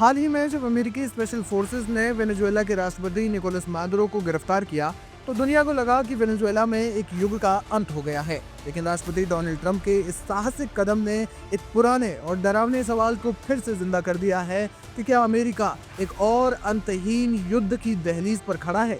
हाल ही में जब अमेरिकी स्पेशल फोर्सेस ने वेनेजुएला के राष्ट्रपति निकोलस मादुरो को गिरफ्तार किया तो दुनिया को लगा कि वेनेजुएला में एक युग का अंत हो गया है। लेकिन राष्ट्रपति डोनाल्ड ट्रंप के इस साहसिक कदम ने एक पुराने और डरावने सवाल को फिर से जिंदा कर दिया है कि क्या अमेरिका एक और अंतहीन युद्ध की दहलीज पर खड़ा है।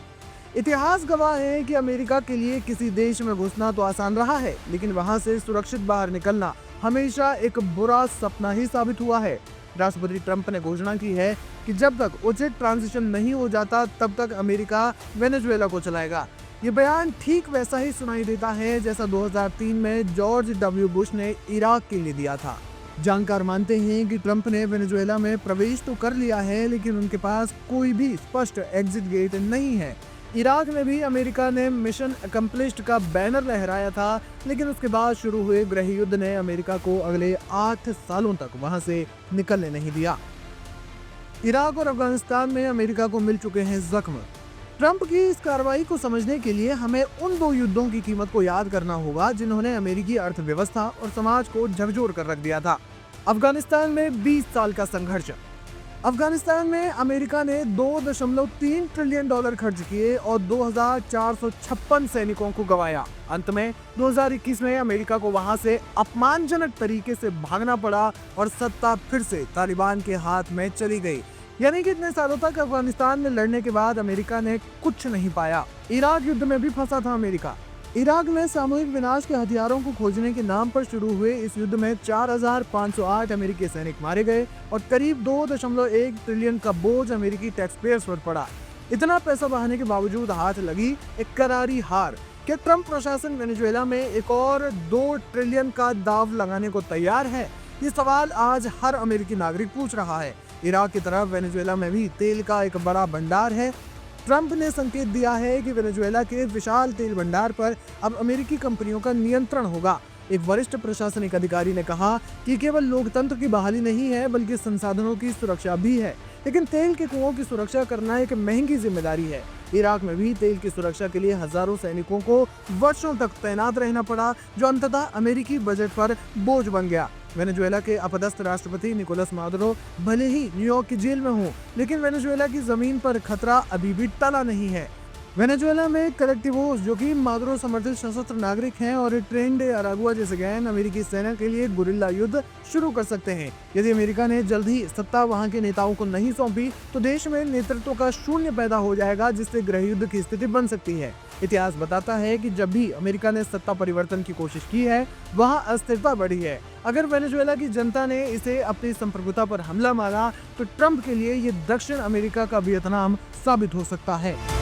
इतिहास गवाह है कि अमेरिका के लिए किसी देश में घुसना तो आसान रहा है, लेकिन वहां से सुरक्षित बाहर निकलना हमेशा एक बुरा सपना ही साबित हुआ है। राष्ट्रपति ट्रंप ने घोषणा की है कि जब तक उचित ट्रांजिशन नहीं हो जाता तब तक अमेरिका वेनेजुएला को चलाएगा। ये बयान ठीक वैसा ही सुनाई देता है जैसा 2003 में जॉर्ज डब्ल्यू बुश ने इराक के लिए दिया था। जानकार मानते हैं कि ट्रंप ने वेनेजुएला में प्रवेश तो कर लिया है, लेकिन उनके पास कोई भी स्पष्ट एग्जिट गेट नहीं है। इराक में भी अमेरिका ने मिशन अकम्प्लिश्ड का बैनर लहराया था, लेकिन उसके बाद शुरू हुए गृह युद्ध ने अमेरिका को अगले 8 सालों तक वहां से निकलने नहीं दिया। इराक और अफगानिस्तान में अमेरिका को मिल चुके हैं जख्म। ट्रंप की इस कार्रवाई को समझने के लिए हमें उन दो युद्धों की कीमत को याद करना होगा जिन्होंने अमेरिकी अर्थव्यवस्था और समाज को झकझोर कर रख दिया था। अफगानिस्तान में 20 साल का संघर्ष। अफगानिस्तान में अमेरिका ने $2.3 ट्रिलियन खर्च किए और 2456 सैनिकों को गंवाया। अंत में 2021 में अमेरिका को वहां से अपमानजनक तरीके से भागना पड़ा और सत्ता फिर से तालिबान के हाथ में चली गई। यानी कि इतने सालों तक अफगानिस्तान में लड़ने के बाद अमेरिका ने कुछ नहीं पाया। इराक युद्ध में भी फंसा था अमेरिका। इराक में सामूहिक विनाश के हथियारों को खोजने के नाम पर शुरू हुए इस युद्ध में 4508 अमेरिकी सैनिक मारे गए और करीब 2.1 ट्रिलियन का बोझ अमेरिकी टैक्स पेयर्स पर पड़ा। इतना पैसा बहाने के बावजूद हाथ लगी एक करारी हार। क्या ट्रंप प्रशासन वेनेजुएला में एक और 2 ट्रिलियन का दाव लगाने को तैयार है? ये सवाल आज हर अमेरिकी नागरिक पूछ रहा है। इराक की तरफ वेनेजुएला में भी तेल का एक बड़ा भंडार है। ट्रंप ने संकेत दिया है कि वेनेजुएला के विशाल तेल भंडार पर अब अमेरिकी कंपनियों का नियंत्रण होगा। एक वरिष्ठ प्रशासनिक अधिकारी ने कहा कि केवल लोकतंत्र की बहाली नहीं है बल्कि संसाधनों की सुरक्षा भी है, लेकिन तेल के कुओं की सुरक्षा करना एक महंगी जिम्मेदारी है। इराक में भी तेल की सुरक्षा के लिए हजारों सैनिकों को वर्षों तक तैनात रहना पड़ा, जो अंततः अमेरिकी बजट पर बोझ बन गया। वेनेजुएला के अपदस्थ राष्ट्रपति निकोलस मादुरो भले ही न्यूयॉर्क की जेल में हो, लेकिन वेनेजुएला की जमीन पर खतरा अभी भी टला नहीं है। वेनेजुएला में कलेक्टिवोस, जो कि मादुरो समर्थित सशस्त्र नागरिक हैं, और ट्रेन डे अरागुआ जैसे गैंग अमेरिकी सेना के लिए गुरिल्ला युद्ध शुरू कर सकते हैं। यदि अमेरिका ने जल्द ही सत्ता वहां के नेताओं को नहीं सौंपी तो देश में नेतृत्व का शून्य पैदा हो जाएगा, जिससे गृह युद्ध की स्थिति बन सकती है। इतिहास बताता है कि जब भी अमेरिका ने सत्ता परिवर्तन की कोशिश की है वहां अस्थिरता बढ़ी है। अगर वेनेजुएला की जनता ने इसे अपनी संप्रभुता पर हमला मारा तो ट्रंप के लिए ये दक्षिण अमेरिका का वियतनाम साबित हो सकता है।